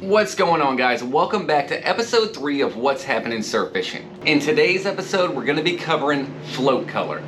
What's going on, guys? Welcome back to episode 3 of What's Happening Surf Fishing. In today's episode, we're going to be covering float color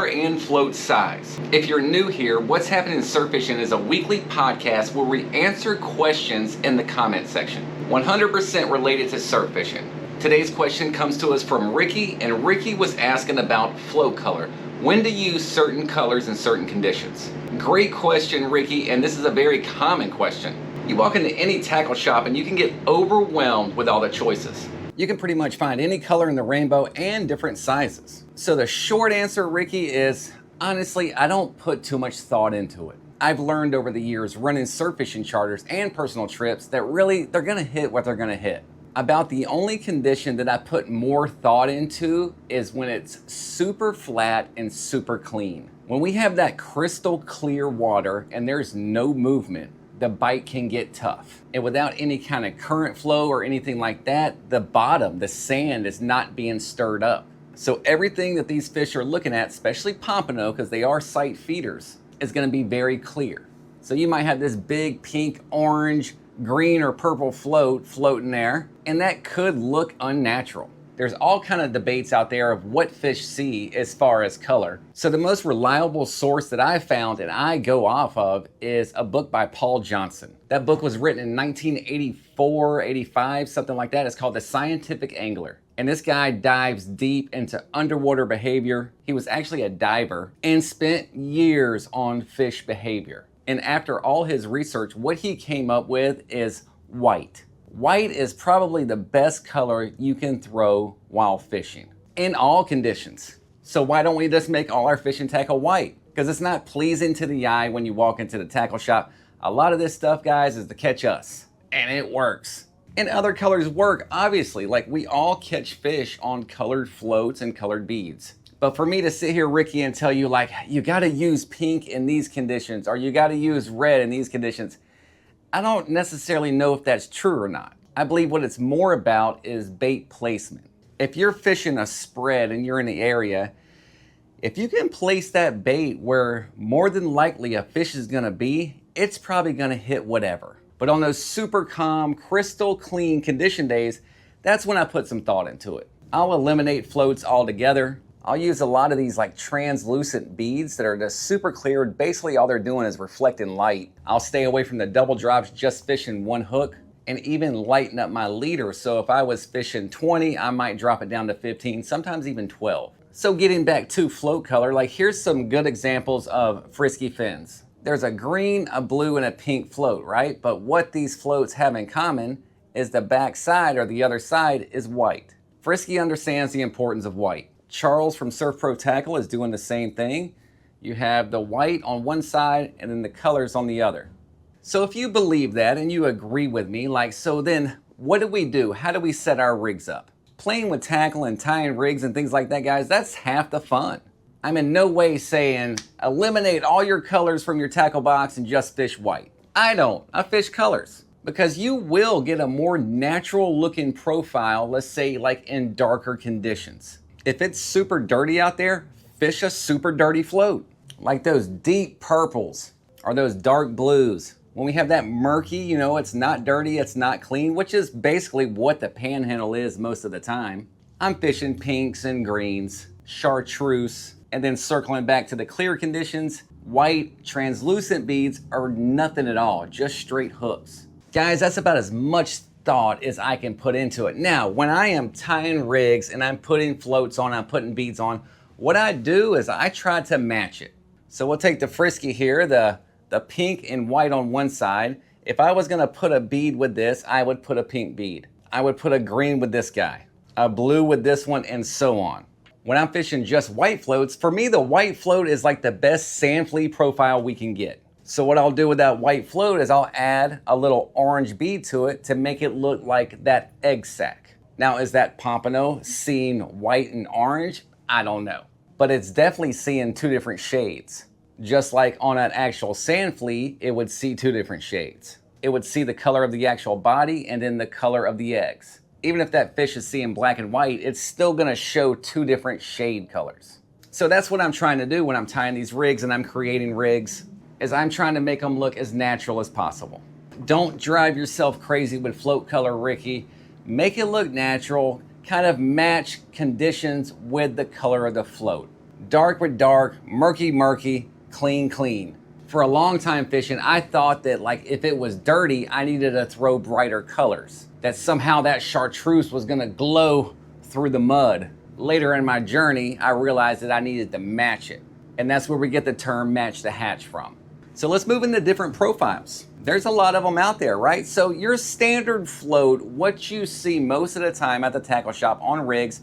and float size. If you're new here, What's Happening Surf Fishing is a weekly podcast where we answer questions in the comment section, 100% related to surf fishing. Today's question comes to us from Ricky, and Ricky was asking about float color. When to use certain colors in certain conditions. Great question, Ricky, and this is a very common question. You walk into any tackle shop and you can get overwhelmed with all the choices. You can pretty much find any color in the rainbow and different sizes. So the short answer, Ricky, is honestly, I don't put too much thought into it. I've learned over the years running surf fishing charters and personal trips that really, they're gonna hit what they're gonna hit. About the only condition that I put more thought into is when it's super flat and super clean. When we have that crystal clear water and there's no movement, the bite can get tough. And without any kind of current flow or anything like that, the bottom, the sand is not being stirred up. So everything that these fish are looking at, especially pompano, because they are sight feeders, is gonna be very clear. So you might have this big pink, orange, green or purple floating there, and that could look unnatural. There's all kind of debates out there of what fish see as far as color. So the most reliable source that I found and I go off of is a book by Paul Johnson. That book was written in 1984, 85, something like that. It's called The Scientific Angler. And this guy dives deep into underwater behavior. He was actually a diver and spent years on fish behavior. And after all his research, what he came up with is white. White is probably the best color you can throw while fishing in all conditions. So why don't we just make all our fishing tackle white? Because it's not pleasing to the eye when you walk into the tackle shop. A lot of this stuff, guys, is to catch us, and it works. And other colors work, obviously, like we all catch fish on colored floats and colored beads. But for me to sit here, Ricky, and tell you like, you gotta use pink in these conditions, or you gotta use red in these conditions, I don't necessarily know if that's true or not. I believe what it's more about is bait placement. If you're fishing a spread and you're in the area, if you can place that bait where more than likely a fish is gonna be, it's probably gonna hit whatever. But on those super calm, crystal clean condition days, that's when I put some thought into it. I'll eliminate floats altogether. I'll use a lot of these like translucent beads that are just super clear. Basically all they're doing is reflecting light. I'll stay away from the double drops, just fishing one hook, and even lighten up my leader. So if I was fishing 20, I might drop it down to 15, sometimes even 12. So getting back to float color, like here's some good examples of frisky fins. There's a green, a blue, and a pink float, right? But what these floats have in common is the back side or the other side is white. Frisky understands the importance of white. Charles from Surf Pro Tackle is doing the same thing. You have the white on one side and then the colors on the other. So if you believe that and you agree with me, like, so then what do we do? How do we set our rigs up? Playing with tackle and tying rigs and things like that, guys, that's half the fun. I'm in no way saying eliminate all your colors from your tackle box and just fish white. I don't. I fish colors because you will get a more natural looking profile, let's say like in darker conditions. If it's super dirty out there, fish a super dirty float. Like those deep purples or those dark blues. When we have that murky, you know, it's not dirty, it's not clean, which is basically what the panhandle is most of the time. I'm fishing pinks and greens, chartreuse, and then circling back to the clear conditions, white, translucent beads are nothing at all, just straight hooks. Guys, that's about as much thought as I can put into it. Now, when I am tying rigs and I'm putting floats on, I'm putting beads on, what I do is I try to match it. So we'll take the frisky here, the pink and white on one side. If I was gonna put a bead with this, I would put a pink bead. I would put a green with this guy, a blue with this one, and so on. When I'm fishing just white floats, for me, the white float is like the best sand flea profile we can get. So what I'll do with that white float is I'll add a little orange bead to it to make it look like that egg sac. Now, is that pompano seeing white and orange? I don't know. But it's definitely seeing two different shades. Just like on an actual sand flea, it would see two different shades. It would see the color of the actual body and then the color of the eggs. Even if that fish is seeing black and white, it's still gonna show two different shade colors. So that's what I'm trying to do when I'm tying these rigs and I'm creating rigs, is I'm trying to make them look as natural as possible. Don't drive yourself crazy with float color, Ricky. Make it look natural, kind of match conditions with the color of the float. Dark with dark, murky, murky, clean, clean. For a long time fishing, I thought that like if it was dirty, I needed to throw brighter colors. That somehow that chartreuse was gonna glow through the mud. Later in my journey, I realized that I needed to match it. And that's where we get the term match the hatch from. So let's move into different profiles. There's a lot of them out there, right? So your standard float, what you see most of the time at the tackle shop on rigs,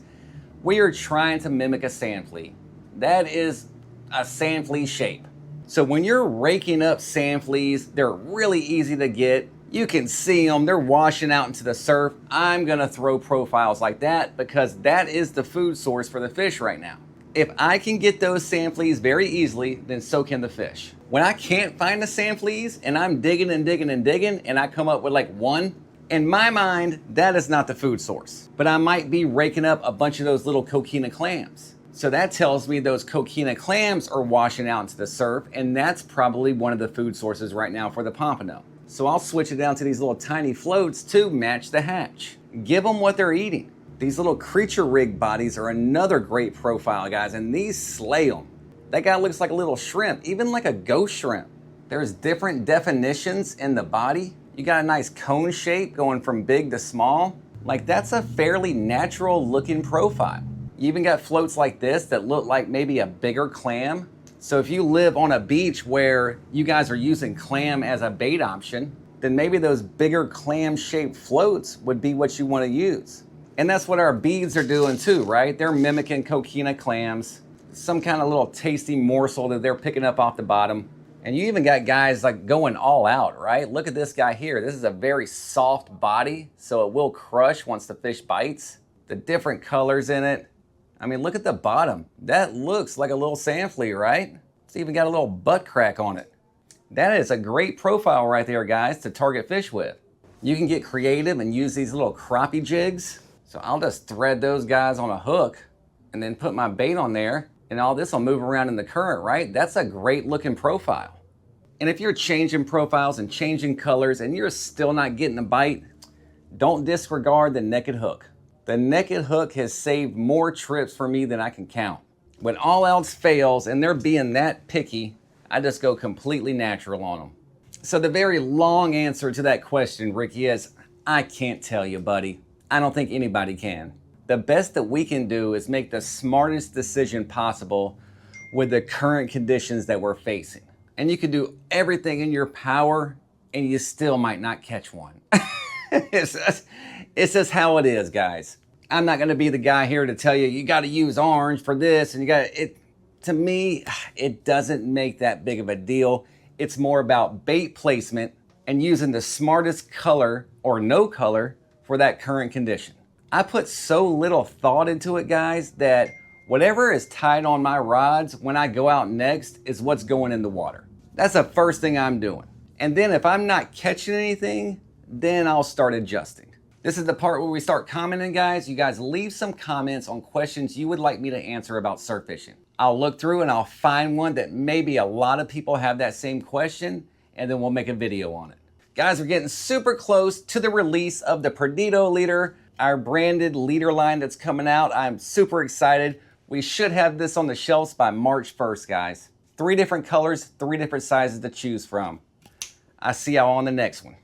we are trying to mimic a sand flea. That is a sand flea shape. So when you're raking up sand fleas, they're really easy to get. You can see them, they're washing out into the surf. I'm gonna throw profiles like that because that is the food source for the fish right now. If I can get those sand fleas very easily, then so can the fish. When I can't find the sand fleas and I'm digging and digging and digging and I come up with like one, in my mind, that is not the food source. But I might be raking up a bunch of those little coquina clams. So that tells me those coquina clams are washing out into the surf, and that's probably one of the food sources right now for the pompano. So I'll switch it down to these little tiny floats to match the hatch. Give them what they're eating. These little creature rig bodies are another great profile, guys, and these slay them. That guy looks like a little shrimp, even like a ghost shrimp. There's different definitions in the body. You got a nice cone shape going from big to small. Like that's a fairly natural looking profile. You even got floats like this that look like maybe a bigger clam. So if you live on a beach where you guys are using clam as a bait option, then maybe those bigger clam shaped floats would be what you want to use. And that's what our beads are doing too, right? They're mimicking coquina clams, some kind of little tasty morsel that they're picking up off the bottom. And you even got guys like going all out, right? Look at this guy here. This is a very soft body, so it will crush once the fish bites. The different colors in it. I mean, look at the bottom. That looks like a little sand flea, right? It's even got a little butt crack on it. That is a great profile right there, guys, to target fish with. You can get creative and use these little crappie jigs. So I'll just thread those guys on a hook and then put my bait on there, and all this will move around in the current, right? That's a great looking profile. And if you're changing profiles and changing colors and you're still not getting a bite, don't disregard the naked hook. The naked hook has saved more trips for me than I can count. When all else fails and they're being that picky, I just go completely natural on them. So the very long answer to that question, Ricky, is I can't tell you, buddy. I don't think anybody can. The best that we can do is make the smartest decision possible with the current conditions that we're facing. And you can do everything in your power and you still might not catch one. It's just how it is, guys. I'm not gonna be the guy here to tell you, you gotta use orange for this and you got it. To me, it doesn't make that big of a deal. It's more about bait placement and using the smartest color or no color for that current condition. I put so little thought into it, guys, that whatever is tied on my rods when I go out next is what's going in the water. That's the first thing I'm doing. And then if I'm not catching anything, then I'll start adjusting. This is the part where we start commenting, guys. You guys leave some comments on questions you would like me to answer about surf fishing. I'll look through and I'll find one that maybe a lot of people have that same question, and then we'll make a video on it. Guys, we're getting super close to the release of the Perdido leader, our branded leader line that's coming out. I'm super excited. We should have this on the shelves by March 1st, guys. 3 different colors, 3 different sizes to choose from. I'll see y'all on the next one.